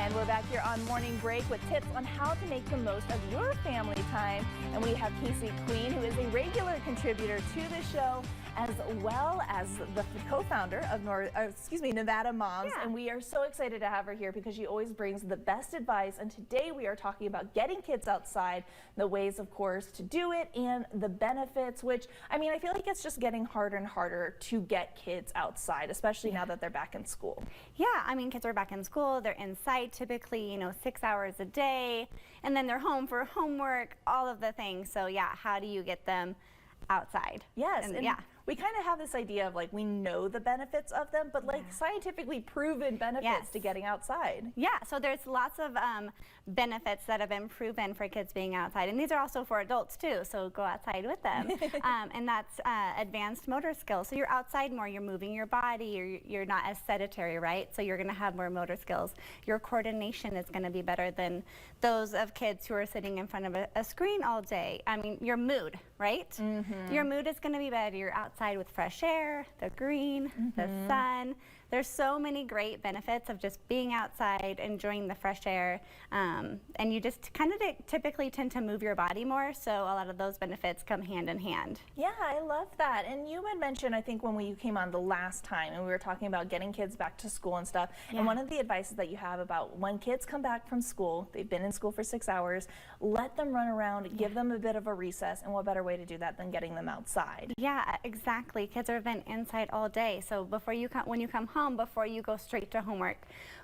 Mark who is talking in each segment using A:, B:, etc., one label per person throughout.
A: And we're back here on Morning Break with tips on how to make the most of your family time. And we have Casey Queen, who is a regular contributor to the show, as well as the co-founder of Nevada Moms.
B: Yeah.
A: And we are so excited to have her here because she always brings the best advice. And today we are talking about getting kids outside, the ways, of course, to do it, and the benefits, which, I mean, I feel like it's just getting harder and harder to get kids outside, especially now that they're back in school.
B: Yeah, I mean, kids are back in school, they're inside typically, 6 hours a day, and then they're home for homework, all of the things. So yeah, how do you get them outside?
A: Yes,
B: and
A: and
B: yeah.
A: we kind of have this idea of like, we know the benefits of them, but like scientifically proven benefits to getting outside.
B: Yeah, so there's lots of benefits that have been proven for kids being outside, and these are also for adults too, so go outside with them. And that's advanced motor skills. So you're outside more, you're moving your body, you're not as sedentary, right? So you're gonna have more motor skills. Your coordination is gonna be better than those of kids who are sitting in front of a screen all day. I mean, your mood, right? Your mood is gonna be better. You're outside with fresh air, the green, the sun. There's so many great benefits of just being outside, enjoying the fresh air, and you just kind of typically tend to move your body more, so a lot of those benefits come hand in hand.
A: Yeah, I love that. And you had mentioned, I think when you came on the last time, and we were talking about getting kids back to school and stuff, and one of the advices that you have about when kids come back from school, they've been in school for 6 hours, let them run around, give them a bit of a recess, and what better way to do that than getting them outside?
B: Yeah, exactly. Kids have been inside all day, so when you come home, before you go straight to homework,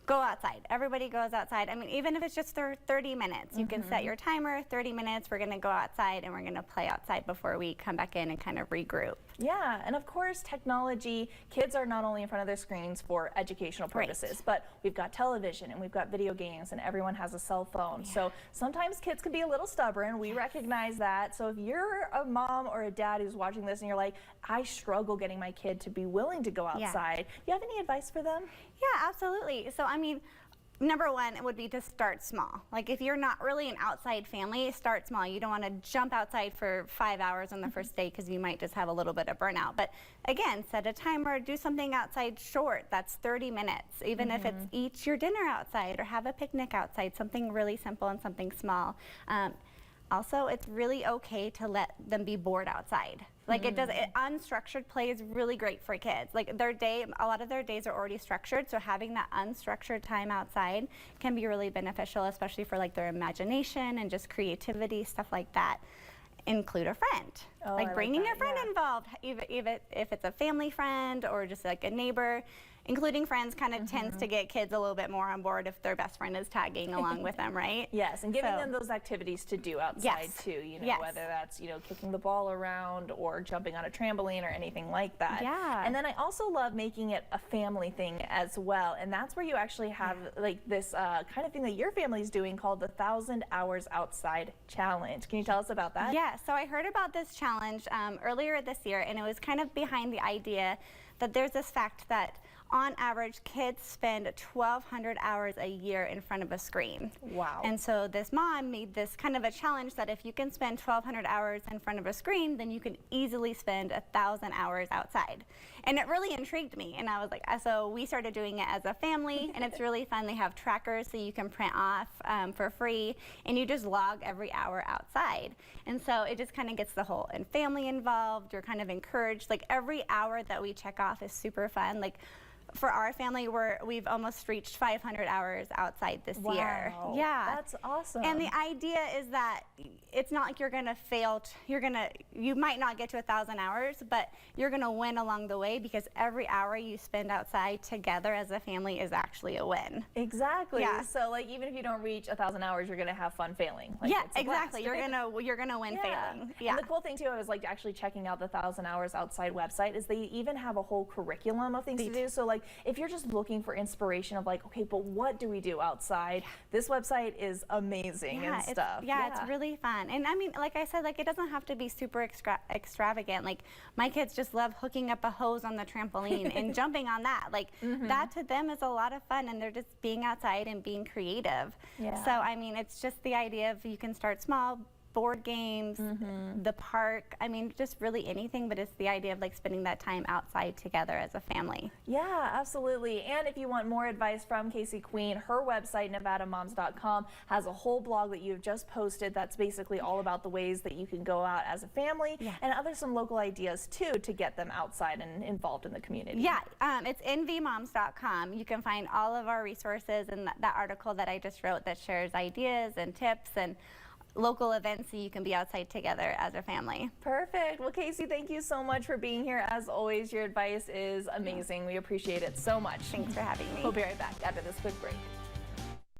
B: go outside. Everybody goes outside. I mean, even if it's just for 30 minutes, you can set your timer, 30 minutes, we're gonna go outside and we're gonna play outside before we come back in and kind of regroup.
A: Yeah, and of course, technology, kids are not only in front of their screens for educational purposes, but we've got television and we've got video games and everyone has a cell phone. So sometimes kids can be a little stubborn. We recognize that. So if you're a mom or a dad who's watching this and you're like, I struggle getting my kid to be willing to go outside, do you have any advice for them?
B: Yeah, absolutely. So, I mean, number one would be to start small. Like if you're not really an outside family, start small. You don't want to jump outside for 5 hours on the first day because you might just have a little bit of burnout. But again, set a timer, do something outside short. That's 30 minutes. Even if it's eat your dinner outside or have a picnic outside, something really simple and something small. Also, it's really okay to let them be bored outside. Like unstructured play is really great for kids. Like a lot of their days are already structured, so having that unstructured time outside can be really beneficial, especially for like their imagination and just creativity, stuff like that. Include a friend, like bringing a friend involved, even if it's a family friend or just like a neighbor. Including friends kind of tends to get kids a little bit more on board if their best friend is tagging along with them, right?
A: Yes, and giving them those activities to do outside too, whether that's, kicking the ball around or jumping on a trampoline or anything like that.
B: Yeah.
A: And then I also love making it a family thing as well. And that's where you actually have like this kind of thing that your family's doing called the 1,000 Hours Outside Challenge. Can you tell us about that?
B: Yeah, so I heard about this challenge earlier this year, and it was kind of behind the idea that there's this fact that on average, kids spend 1,200 hours a year in front of a screen.
A: Wow.
B: And so this mom made this kind of a challenge that if you can spend 1,200 hours in front of a screen, then you can easily spend 1,000 hours outside. And it really intrigued me. And I was like, so we started doing it as a family, and it's really fun. They have trackers so you can print off for free, and you just log every hour outside. And so it just kind of gets the whole family involved. You're kind of encouraged. Like every hour that we check off is super fun. Like for our family, we've almost reached 500 hours outside this year. Yeah,
A: that's awesome.
B: And the idea is that it's not like you're gonna fail. You might not get to 1,000 hours, but you're gonna win along the way because every hour you spend outside together as a family is actually a win.
A: Exactly.
B: Yeah.
A: So like even if you don't reach 1,000 hours, you're gonna have fun failing. Like,
B: yeah, exactly. You're gonna win failing. Yeah.
A: And the cool thing too, I was like actually checking out the 1,000 Hours Outside website, is they even have a whole curriculum of things to do. So like if you're just looking for inspiration of like, okay, but what do we do outside? This website is amazing and stuff.
B: It's really fun. And I mean, like I said, like it doesn't have to be super extravagant. Like my kids just love hooking up a hose on the trampoline and jumping on that. Like that to them is a lot of fun, and they're just being outside and being creative.
A: Yeah.
B: So I mean, it's just the idea of you can start small, board games, the park. I mean, just really anything, but it's the idea of like spending that time outside together as a family.
A: Yeah, absolutely. And if you want more advice from Casey Queen, her website, nevadamoms.com, has a whole blog that you've just posted that's basically all about the ways that you can go out as a family and some local ideas too to get them outside and involved in the community.
B: Yeah, it's nvmoms.com. You can find all of our resources and that article that I just wrote that shares ideas and tips and local events so you can be outside together as a family.
A: Perfect. Well, Casey, thank you so much for being here. As always, your advice is amazing. We appreciate it so much.
B: Thanks for having me.
A: We'll be right back after this quick break.